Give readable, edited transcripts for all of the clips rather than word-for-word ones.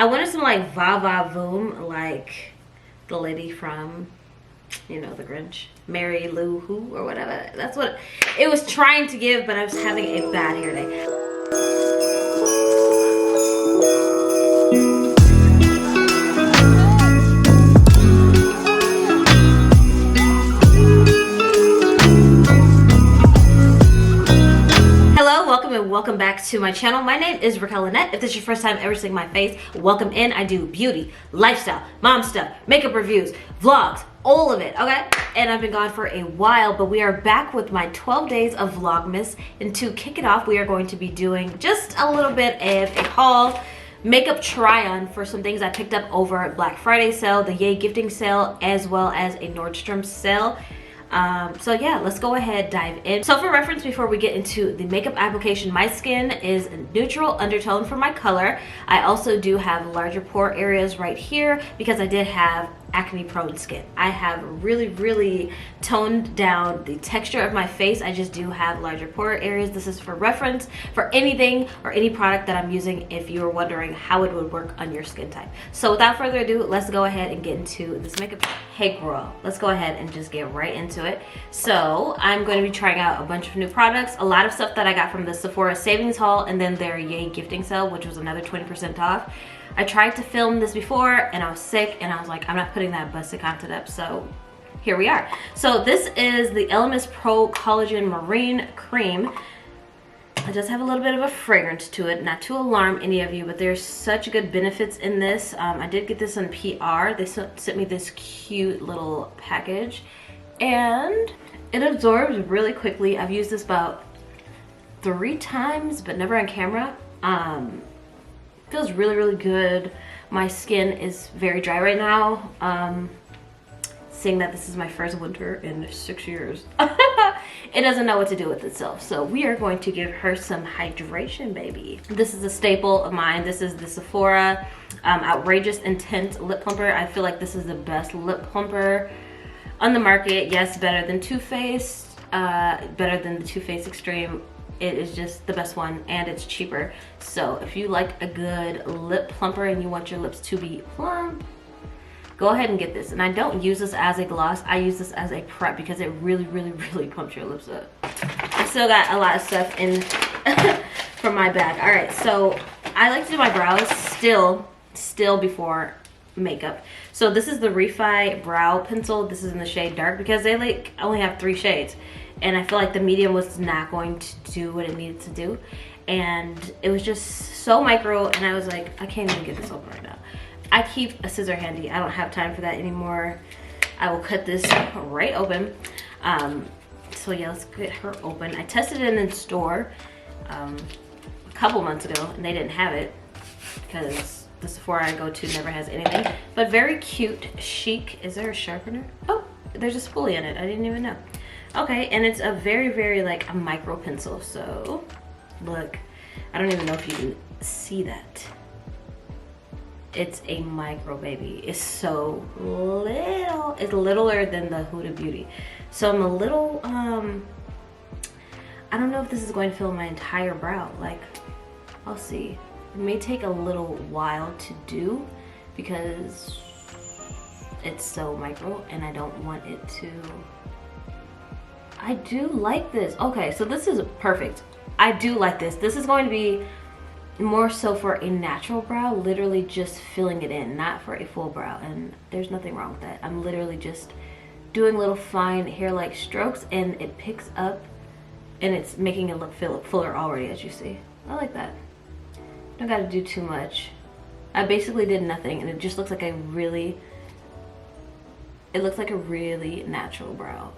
I wanted some like va va voom, like the lady from, you know, the Grinch, Mary Lou Who or whatever. That's what it was trying to give, but I was having a bad hair day. Welcome back to my channel. My name is Raquel Lynette. If this is your first time ever seeing my face, welcome in. I do beauty, lifestyle, mom stuff, makeup reviews, vlogs, all of it, okay? And I've been gone for a while, but we are back with my 12 days of Vlogmas. And to kick it off, we are going to be doing just a little bit of a haul, makeup try-on for some things I picked up over Black Friday sale, the Yay gifting sale, as well as a Nordstrom sale. So yeah, let's go ahead, dive in. So for reference, before we get into the makeup application, my skin is neutral undertone for my color. I also do have larger pore areas right here because I did have acne prone skin. I have really toned down the texture of my face. I just do have larger pore areas. This is for reference for anything or any product that I'm using if you're wondering how it would work on your skin type. So without further ado, let's go ahead and get into this makeup. Hey girl, let's go ahead and just get right into it. So I'm going to be trying out a bunch of new products, a lot of stuff that I got from the Sephora savings haul and then their Yay gifting sale, which was another 20% off. I tried to film this before and I was sick and I was like, I'm not putting that busted content up, so here we are. So this is the Elemis Pro Collagen Marine Cream. It does have a little bit of a fragrance to it, not to alarm any of you, but there's such good benefits in this. I did get this on PR. They sent me this cute little package and it absorbs really quickly. I've used this about 3 times, but never on camera. Feels really good. My skin is very dry right now. Seeing that this is my first winter in 6 years, it doesn't know what to do with itself. So we are going to give her some hydration, baby. This is a staple of mine. This is the Sephora Outrageous Intense Lip Plumper. I feel like this is the best lip plumper on the market. Yes, better than Too Faced, better than the Too Faced Extreme. It is just the best one and it's cheaper. So if you like a good lip plumper and you want your lips to be plump, go ahead and get this. And I don't use this as a gloss. I use this as a prep because it really plumps your lips up. I still got a lot of stuff in from my bag. All right, so I like to do my brows still before makeup. So this is the Refi Brow Pencil. This is in the shade Dark because they like only have 3 shades. And I feel like the medium was not going to do what it needed to do. And it was just so micro and I was like, I can't even get this open right now. I keep a scissor handy. I don't have time for that anymore. I will cut this right open. So yeah, let's get her open. I tested it in store a couple months ago and they didn't have it because the Sephora I go to never has anything. But very cute, chic. Is there a sharpener? Oh, there's a spoolie in it. I didn't even know. Okay, and it's a very like a micro pencil. So look, I don't even know if you can see that. It's a micro, baby. It's so little. It's littler than the Huda Beauty. So I'm a little I don't know if this is going to fill my entire brow. Like, I'll see. It may take a little while to do because it's so micro and I don't want it to. I do like this. Okay, so this is perfect. I do like this. This is going to be more so for a natural brow, literally just filling it in, not for a full brow. And there's nothing wrong with that. I'm literally just doing little fine hair-like strokes and it picks up and it's making it look fuller already, as you see. I like that. Don't gotta do too much. I basically did nothing and it just looks like a really natural brow.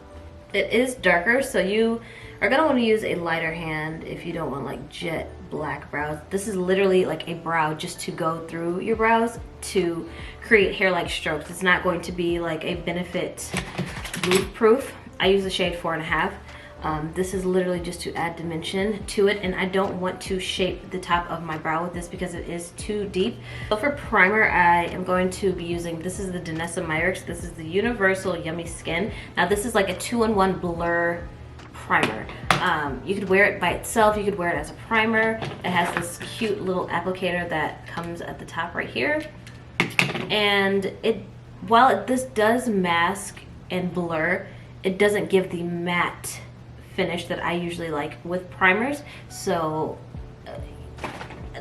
It is darker, so you are gonna want to use a lighter hand if you don't want like jet black brows. This is literally like a brow just to go through your brows to create hair-like strokes. It's not going to be like a Benefit Move Proof. I use the shade 4.5. This is literally just to add dimension to it, and I don't want to shape the top of my brow with this because it is too deep. So for primer, I am going to be using, this is the Danessa Myricks. This is the Universal Yummy Skin. Now this is like a 2-in-1 blur primer. You could wear it by itself, you could wear it as a primer. It has this cute little applicator that comes at the top right here. And while this does mask and blur, it doesn't give the matte finish that I usually like with primers. So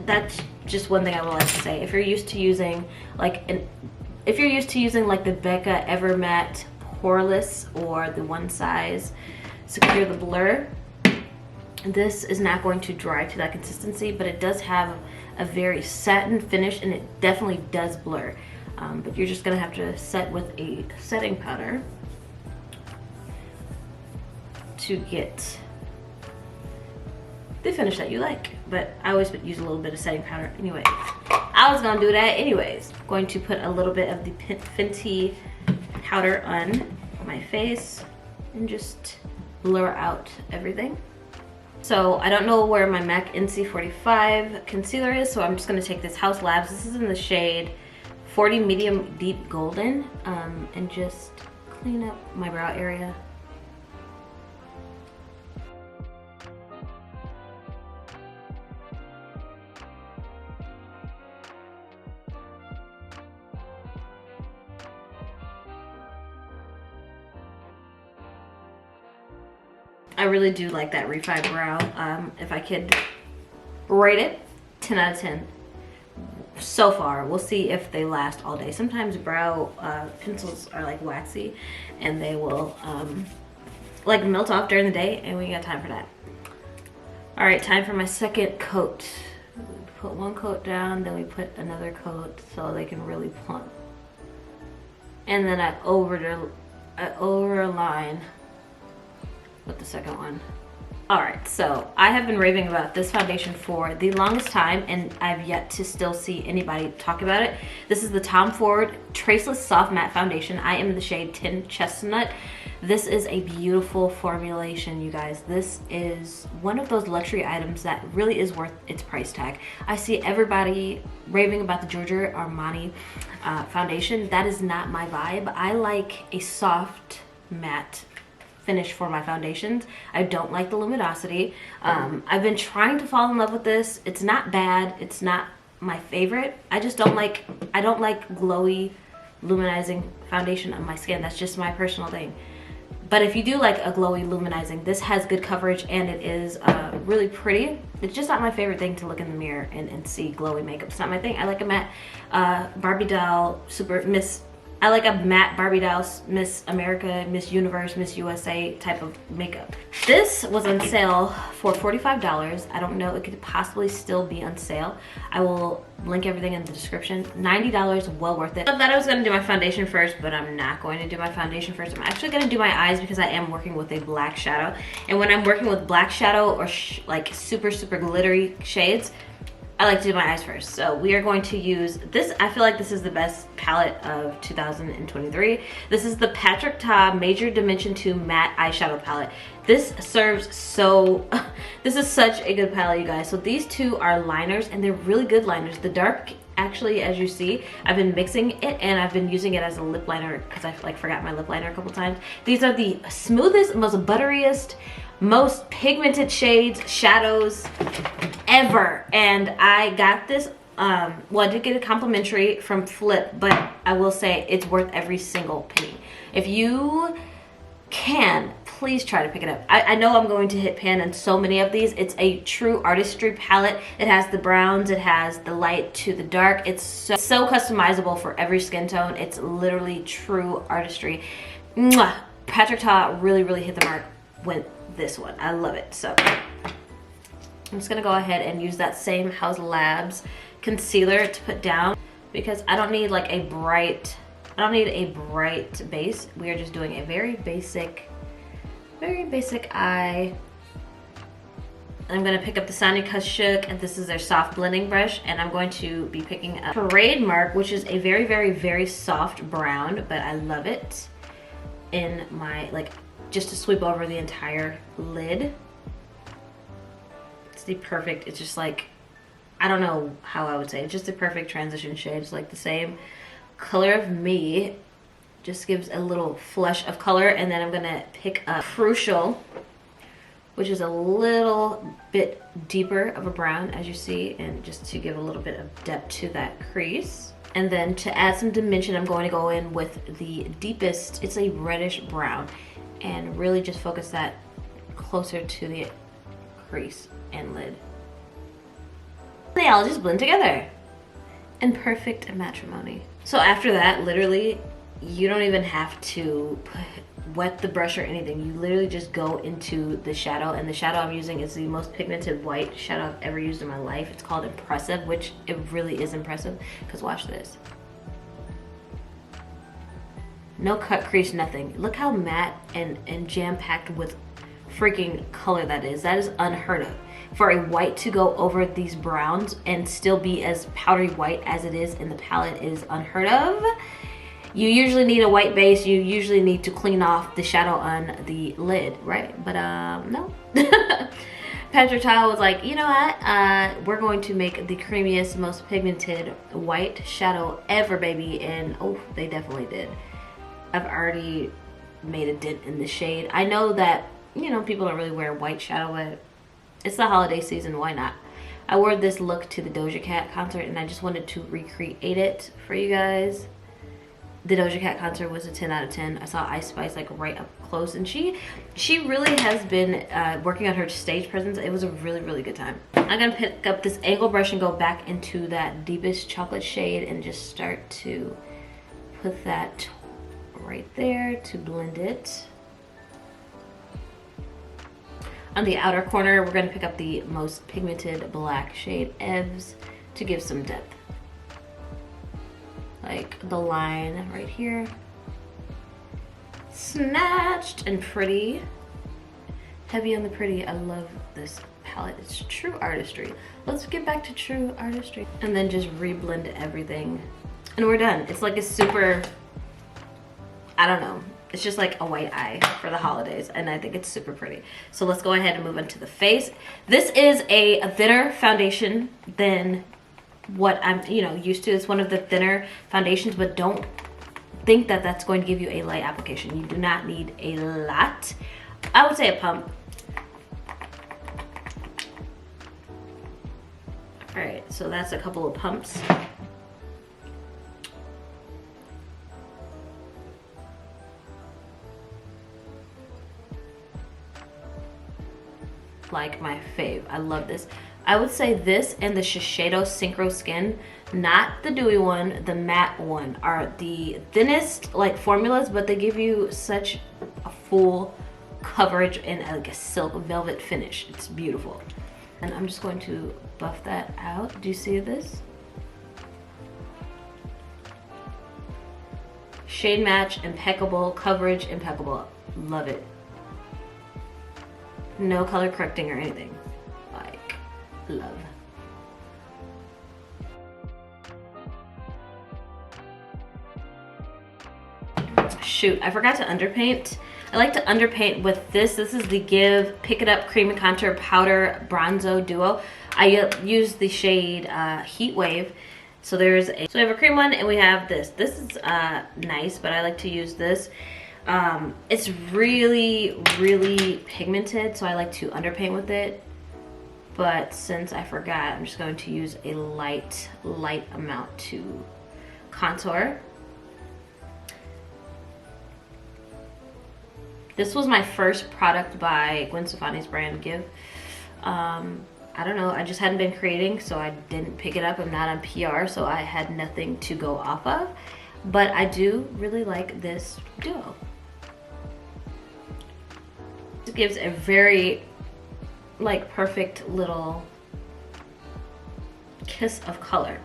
that's just one thing I would like to say. If you're used to using like the Becca Ever Matte Poreless or the One Size Secure the Blur, this is not going to dry to that consistency, but it does have a very satin finish and it definitely does blur. But you're just gonna have to set with a setting powder to get the finish that you like. But I always use a little bit of setting powder anyway. I was gonna do that anyways. I'm going to put a little bit of the Fenty powder on my face and just blur out everything. So I don't know where my MAC NC45 concealer is, so I'm just gonna take this Haus Labs. This is in the shade 40 Medium Deep Golden, and just clean up my brow area. I really do like that Refi brow. If I could rate it, 10 out of 10. So far, we'll see if they last all day. Sometimes brow pencils are like waxy and they will like melt off during the day, and we got time for that. All right, time for my second coat. We put one coat down, then we put another coat so they can really plump. And then I overline with the second one. All right, so I have been raving about this foundation for the longest time, and I've yet to still see anybody talk about it. This is the Tom Ford Traceless Soft Matte Foundation. I am in the shade 10 Chestnut. This is a beautiful formulation, you guys. This is one of those luxury items that really is worth its price tag. I see everybody raving about the Giorgio Armani foundation. That is not my vibe. I like a soft matte finish for my foundations. I don't like the luminosity. I've been trying to fall in love with this. It's not bad. It's not my favorite. I don't like glowy luminizing foundation on my skin. That's just my personal thing. But if you do like a glowy luminizing, this has good coverage and it is really pretty. It's just not my favorite thing to look in the mirror and see glowy makeup. It's not my thing. I like a matte Barbie doll I like a matte Barbie doll, Miss America, Miss Universe, Miss USA type of makeup. This was on sale for $45. I don't know, it could possibly still be on sale. I will link everything in the description. $90, well worth it. I thought I was gonna do my foundation first, but I'm not going to do my foundation first. I'm actually gonna do my eyes because I am working with a black shadow. And when I'm working with black shadow or like super glittery shades, I like to do my eyes first. So we are going to use this. I feel like this is the best palette of 2023. This is the Patrick Ta Major Dimension 2 Matte Eyeshadow Palette. This is such a good palette, you guys. So these two are liners and they're really good liners. The dark, actually, as you see, I've been mixing it and I've been using it as a lip liner because I like forgot my lip liner a couple times. These are the smoothest, most butteriest, most pigmented shades, shadows ever. And I got this, well, I did get a complimentary from Flip, but I will say it's worth every single penny. If you can, please try to pick it up. I know I'm going to hit pan in so many of these. It's a true artistry palette. It has the browns, it has the light to the dark. It's so customizable for every skin tone. It's literally true artistry. Mwah! Patrick Ta really hit the mark with this one. I love it. So I'm just gonna go ahead and use that same Haus Labs concealer to put down because I don't need like a bright, base. We are just doing a very basic eye. I'm gonna pick up the Sonia Kashuk, and this is their soft blending brush, and I'm going to be picking up Parade Mark, which is a very soft brown, but I love it, in my, like, just to sweep over the entire lid. It's the perfect, it's just like, I don't know how I would say, it's just the perfect transition shade. It's like the same color of me, just gives a little flush of color. And then I'm gonna pick up Crucial which is a little bit deeper of a brown, as you see, and just to give a little bit of depth to that crease. And then to add some dimension, I'm going to go in with the deepest, it's a reddish brown, and really just focus that closer to the crease and lid. They all just blend together in perfect matrimony. So after that, literally, you don't even have to wet the brush or anything. You literally just go into the shadow, and the shadow I'm using is the most pigmented white shadow I've ever used in my life. It's called Impressive, which it really is impressive, because watch this. No cut, crease, nothing. Look how matte and jam-packed with freaking color that is. That is unheard of. For a white to go over these browns and still be as powdery white as it is in the palette is unheard of. You usually need a white base. You usually need to clean off the shadow on the lid, right? But no. Patrick Tile was like, you know what? We're going to make the creamiest, most pigmented white shadow ever, baby. And oh, they definitely did. I've already made a dent in the shade. I know that, you know, people don't really wear white shadow, but it's the holiday season, why not? I wore this look to the Doja Cat concert, and I just wanted to recreate it for you guys. The Doja Cat concert was a 10 out of 10. I saw Ice Spice like right up close, and she really has been working on her stage presence. It was a really, really good time. I'm gonna pick up this angle brush and go back into that deepest chocolate shade and just start to put that right there to blend it. On the outer corner, we're gonna pick up the most pigmented black shade, Ebbs, to give some depth. Like the line right here. Snatched and pretty. Heavy on the pretty. I love this palette. It's true artistry. Let's get back to true artistry. And then just reblend everything. And we're done. It's like a super, I don't know. It's just like a white eye for the holidays, and I think it's super pretty. So let's go ahead and move into the face. This is a thinner foundation than what I'm, you know, used to. It's one of the thinner foundations, but don't think that that's going to give you a light application. You do not need a lot. I would say a pump. All right, so that's a couple of pumps. Like my fave. I love this. I would say this and the Shiseido Synchro Skin, not the dewy one, the matte one, are the thinnest like formulas, but they give you such a full coverage and like a silk velvet finish. It's beautiful. And I'm just going to buff that out. Do you see this? Shade match, impeccable. Coverage, impeccable. Love it. No color correcting or anything. Like, love. Shoot, I forgot to underpaint. I like to underpaint with this. This is the Give Pick It Up Cream and Contour Powder Bronzo Duo. I use the shade Heat Wave. So we have a cream one and we have this. This is nice, but I like to use this. It's really, really pigmented, so I like to underpaint with it. But since I forgot, I'm just going to use a light amount to contour. This was my first product by Gwen Stefani's brand, Give. I don't know, I just hadn't been creating, so I didn't pick it up. I'm not on PR, so I had nothing to go off of. But I do really like this duo. It gives a very, like, perfect little kiss of color.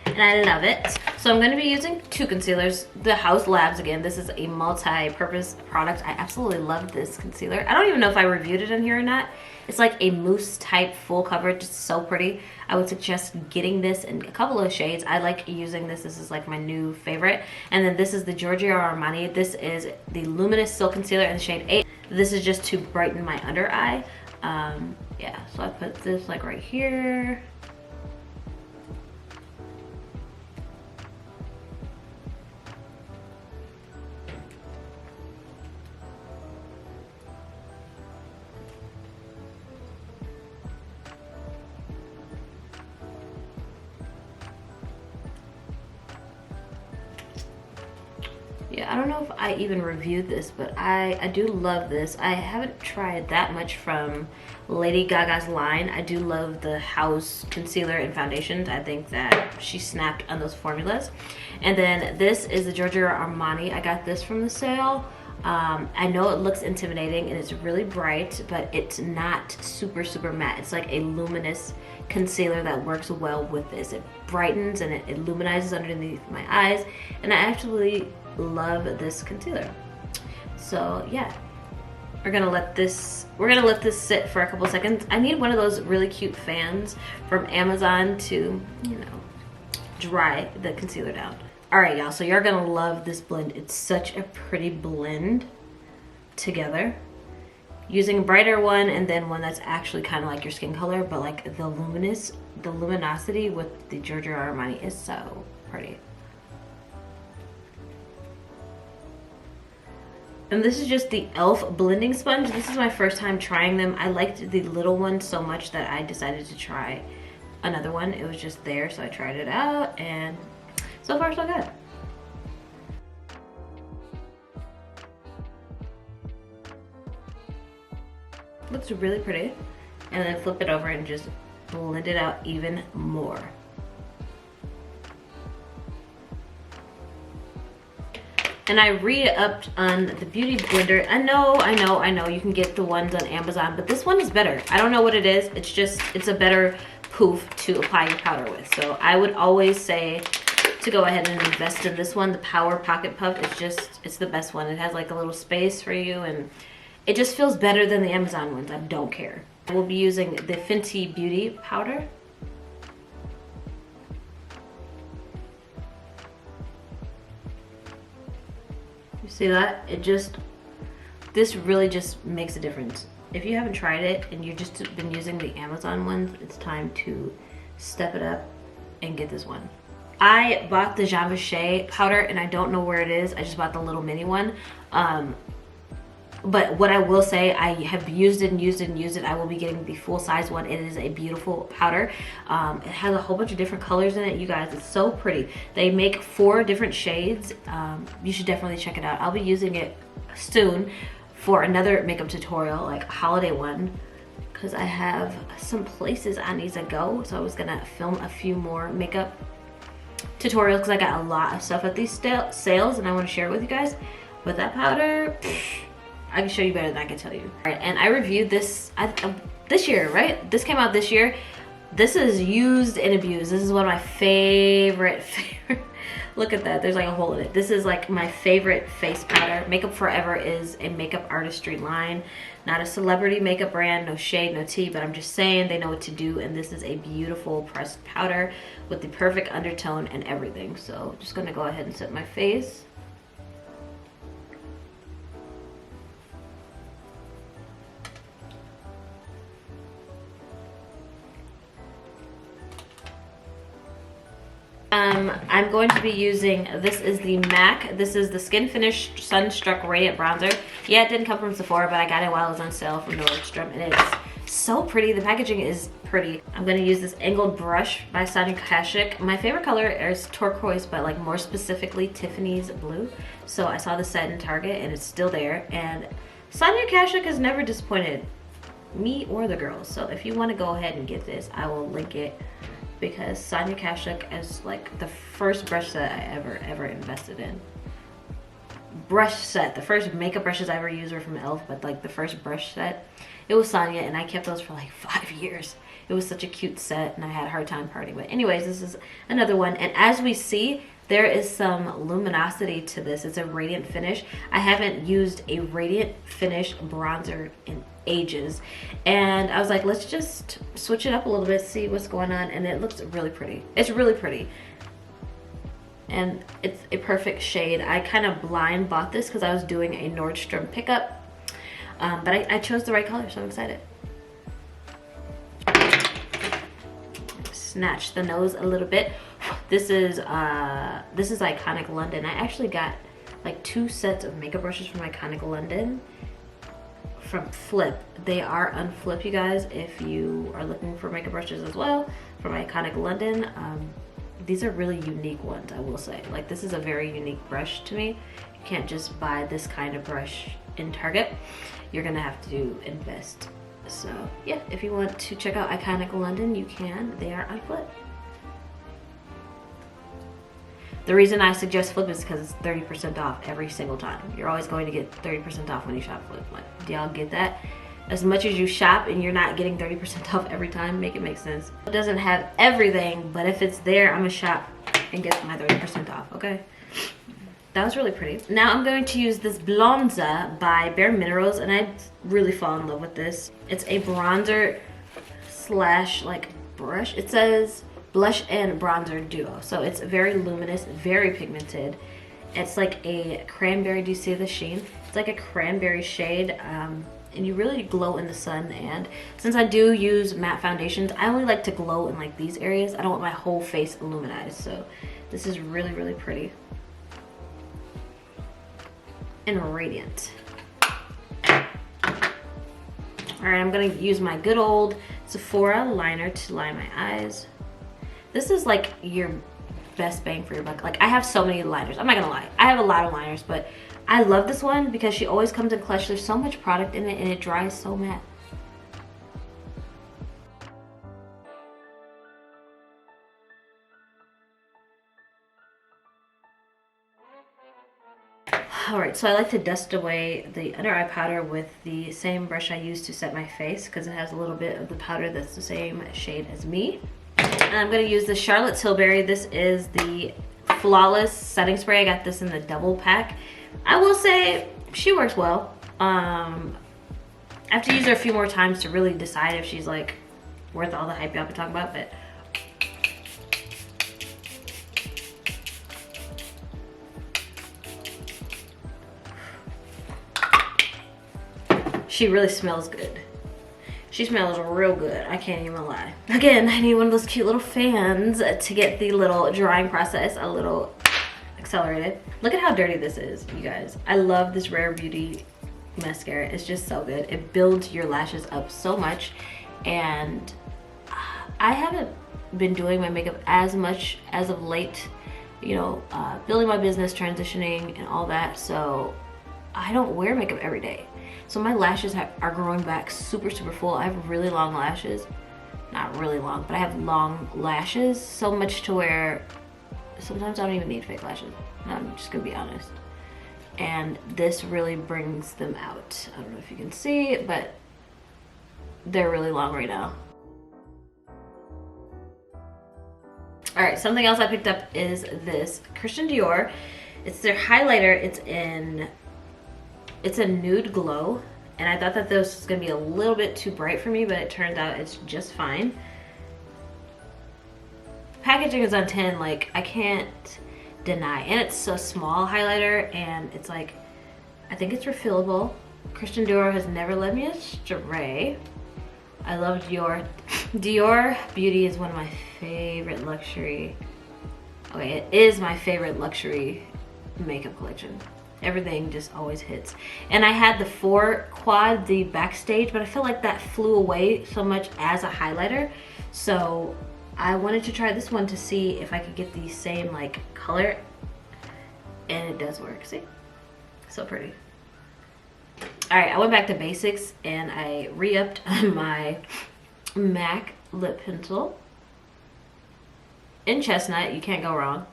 And I love it. So I'm going to be using two concealers. The Haus Labs, again, this is a multi-purpose product. I absolutely love this concealer. I don't even know if I reviewed it in here or not. It's like a mousse type full coverage. It's so pretty. I would suggest getting this in a couple of shades. I like using this. This is like my new favorite. And then this is the Giorgio Armani. This is the Luminous Silk Concealer in the shade 8. This is just to brighten my under eye. Yeah, so I put this like right here. I don't know if I even reviewed this, but I do love this. I haven't tried that much from Lady Gaga's line. I do love the Haus concealer and foundations. I think that she snapped on those formulas. And then this is the Giorgio Armani. I got this from the sale. I know it looks intimidating and it's really bright, but it's not super matte. It's like a luminous concealer that works well with this. It brightens and it luminizes underneath my eyes, and I actually love this concealer. So yeah, we're gonna let this sit for a couple seconds. I need one of those really cute fans from Amazon to, you know, dry the concealer down. All right, y'all, so you're gonna love this blend. It's such a pretty blend together. Using a brighter one and then one that's actually kind of like your skin color, but like the luminosity with the Giorgio Armani is so pretty. And this is just the e.l.f. blending sponge. This is my first time trying them. I liked the little one so much that I decided to try another one. It was just there, so I tried it out, and so far so good. Looks really pretty. And then flip it over and just blend it out even more. And I re-upped on the Beauty Blender. I know, you can get the ones on Amazon, but this one is better. I don't know what it is. It's just, it's a better poof to apply your powder with. So I would always say to go ahead and invest in this one. The Power Pocket Puff, it's the best one. It has like a little space for you, and it just feels better than the Amazon ones. I don't care. We'll be using the Fenty Beauty powder. You see that? This really just makes a difference. If you haven't tried it and you've just been using the Amazon ones, it's time to step it up and get this one. I bought the Jean Vichet powder and I don't know where it is. I just bought the little mini one. But what I will say, I have used it and used it and used it. I will be getting the full size one. It is a beautiful powder. It has a whole bunch of different colors in it. You guys, it's so pretty. They make 4 different shades. You should definitely check it out. I'll be using it soon for another makeup tutorial, like a holiday one, because I have some places I need to go. So I was gonna film a few more makeup tutorials because I got a lot of stuff at these sales and I want to share it with you guys. But that powder, I can show you better than I can tell you. All right, and I reviewed this this year, right? This came out this year. This is used and abused. This is one of my favorite. Look at that, there's like a hole in it. This is like my favorite face powder. Makeup Forever is a makeup artistry line. Not a celebrity makeup brand, no shade, no tea, but I'm just saying they know what to do, and this is a beautiful pressed powder with the perfect undertone and everything. So just gonna go ahead and set my face. I'm going to be using, this is the MAC. This is the Skin Finish Sunstruck Radiant Bronzer. Yeah, it didn't come from Sephora, but I got it while it was on sale from Nordstrom, and it's so pretty. The packaging is pretty. I'm going to use this angled brush by Sonia Kashuk. My favorite color is turquoise, but like more specifically Tiffany's blue. So I saw the set in Target, and it's still there. And Sonia Kashuk has never disappointed me or the girls. So if you want to go ahead and get this, I will link it, because Sonia Kashuk is like the first brush set I ever invested in. Brush set, the first makeup brushes I ever used were from e.l.f., but like the first brush set, it was Sonia, and I kept those for like 5 years. It was such a cute set, and I had a hard time partying. But anyways, this is another one, and as we see, there is some luminosity to this. It's a radiant finish. I haven't used a radiant finish bronzer in ages, and I was like, let's just switch it up a little bit, see what's going on, and it looks really pretty. It's really pretty, and it's a perfect shade. I kind of blind bought this because I was doing a Nordstrom pickup, but I chose the right color, so I'm excited. Snatch the nose a little bit. This is Iconic London. I actually got like 2 sets of makeup brushes from Iconic London from Flip. They are unflip, you guys, if you are looking for makeup brushes as well from Iconic London. these are really unique ones, I will say. Like, this is a very unique brush to me. You can't just buy this kind of brush in Target. You're gonna have to invest. So yeah, if you want to check out Iconic London, you can. They are on Flip. The reason I suggest Flip is because it's 30% off every single time. You're always going to get 30% off when you shop Flip. Like, do y'all get that? As much as you shop and you're not getting 30% off every time, make it make sense. It doesn't have everything, but if it's there, I'm gonna shop and get my 30% off, okay? That was really pretty. Now I'm going to use this bronzer by Bare Minerals, and I really fall in love with this. It's a bronzer slash like brush. It says blush and bronzer duo. So it's very luminous, very pigmented. It's like a cranberry. Do you see the sheen? It's like a cranberry shade. And you really glow in the sun. And since I do use matte foundations, I only like to glow in like these areas. I don't want my whole face illuminized. So this is really, really pretty and radiant. All right, I'm gonna use my good old Sephora liner to line my eyes. This is like your best bang for your buck. Like, I have so many liners. I'm not gonna lie, I have a lot of liners, but I love this one because she always comes in clutch. There's so much product in it and it dries so matte. Alright, so I like to dust away the under eye powder with the same brush I use to set my face because it has a little bit of the powder that's the same shade as me. And I'm going to use the Charlotte Tilbury. This is the Flawless Setting Spray. I got this in the double pack. I will say she works well. I have to use her a few more times to really decide if she's like worth all the hype y'all been talking about, but she really smells good. She smells real good, I can't even lie. Again, I need one of those cute little fans to get the little drying process a little accelerated. Look at how dirty this is, you guys. I love this Rare Beauty mascara. It's just so good. It builds your lashes up so much, and I haven't been doing my makeup as much as of late, you know, building my business, transitioning and all that, so I don't wear makeup every day. So my lashes are growing back super, super full. I have really long lashes. Not really long, but I have long lashes, so much to where sometimes I don't even need fake lashes. I'm just gonna be honest. And this really brings them out. I don't know if you can see, but they're really long right now. All right, something else I picked up is this Christian Dior. It's their highlighter. It's a nude glow, and I thought that this was gonna be a little bit too bright for me, but it turned out it's just fine. Packaging is on 10, like, I can't deny. And it's a small highlighter, and it's like, I think it's refillable. Christian Dior has never led me astray. I love Dior. Dior Beauty is one of my favorite luxury, okay, it is my favorite luxury makeup collection. Everything just always hits. And I had the 4 quad, the Backstage, but I feel like that flew away so much as a highlighter. So I wanted to try this one to see if I could get the same like color, and it does work. See? So pretty. All right, I went back to basics and I re-upped my MAC lip pencil in Chestnut. You can't go wrong.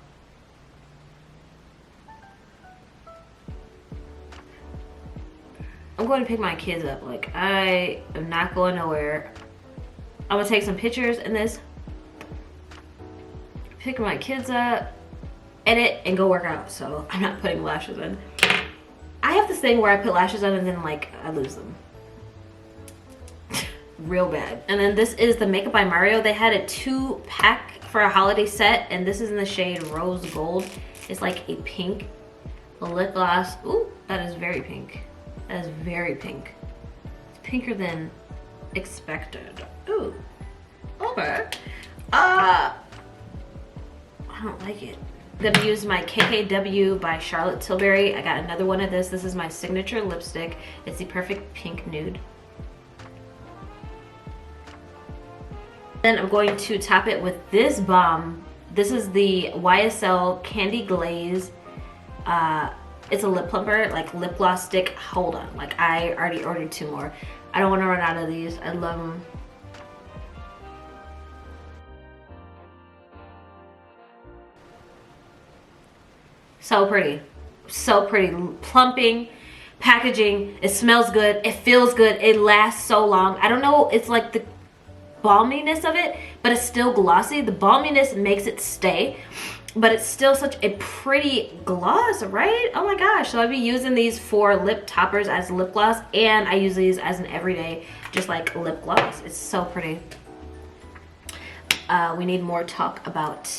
I'm going to pick my kids up. Like, I am not going nowhere. I'm gonna take some pictures in this, pick my kids up, edit, and go work out. So I'm not putting lashes in. I have this thing where I put lashes on and then like I lose them. Real bad. And then this is the Makeup by Mario. They had a 2-pack for a holiday set, and this is in the shade Rose Gold. It's like a pink lip gloss. Ooh, that is very pink. That is very pink. It's pinker than expected. Ooh, okay. I don't like it. I'm gonna use my KKW by Charlotte Tilbury. I got another one of this. This is my signature lipstick. It's the perfect pink nude. Then I'm going to top it with this bomb This is the YSL Candy Glaze. It's a lip plumper, like lip gloss stick. Hold on, like I already ordered 2 more. I don't want to run out of these. I love them. So pretty, so pretty. Plumping packaging. It smells good. It feels good. It lasts so long. I don't know. It's like the balminess of it, but it's still glossy. The balminess makes it stay, but it's still such a pretty gloss, right? Oh my gosh. So I'll be using these for lip toppers as lip gloss, and I use these as an everyday just like lip gloss. It's so pretty. We need more talk about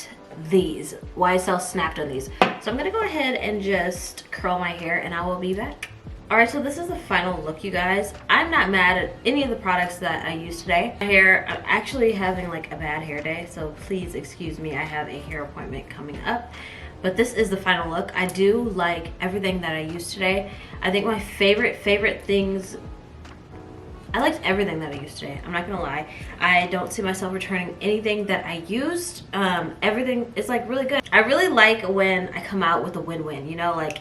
these. YSL snapped on these. So I'm gonna go ahead and just curl my hair and I will be back. Alright, so this is the final look, you guys. I'm not mad at any of the products that I used today. My hair, I'm actually having like a bad hair day, so please excuse me. I have a hair appointment coming up. But this is the final look. I do like everything that I used today. I think my favorite things, I liked everything that I used today. I'm not gonna lie. I don't see myself returning anything that I used. Everything is like really good. I really like when I come out with a win-win, you know, like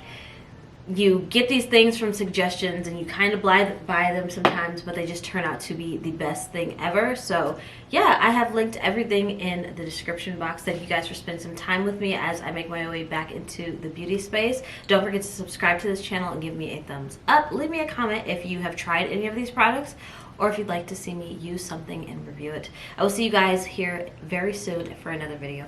you get these things from suggestions and you kind of buy them sometimes, but they just turn out to be the best thing ever. So yeah, I have linked everything in the description box. Thank you guys for spending some time with me as I make my way back into the beauty space. Don't forget to subscribe to this channel and give me a thumbs up. Leave me a comment if you have tried any of these products or if you'd like to see me use something and review it. I will see you guys here very soon for another video.